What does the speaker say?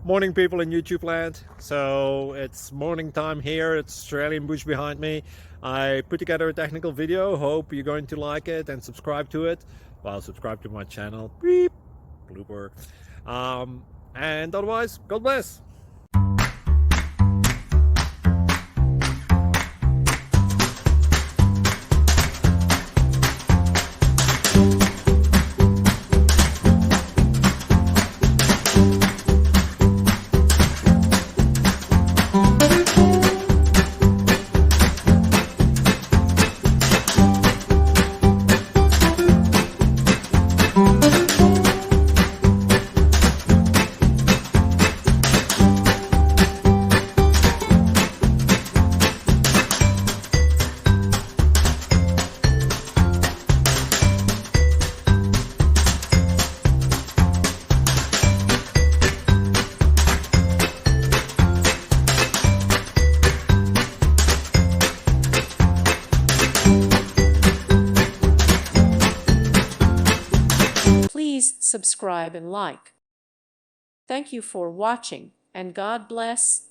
Morning, people in YouTube land. So it's morning time here. It's Australian bush behind me. I put together a technical video. Hope you're going to like it and subscribe to it. Well, subscribe to my channel. Beep, blooper. And otherwise, God bless. Please subscribe and like. Thank you for watching, and God bless.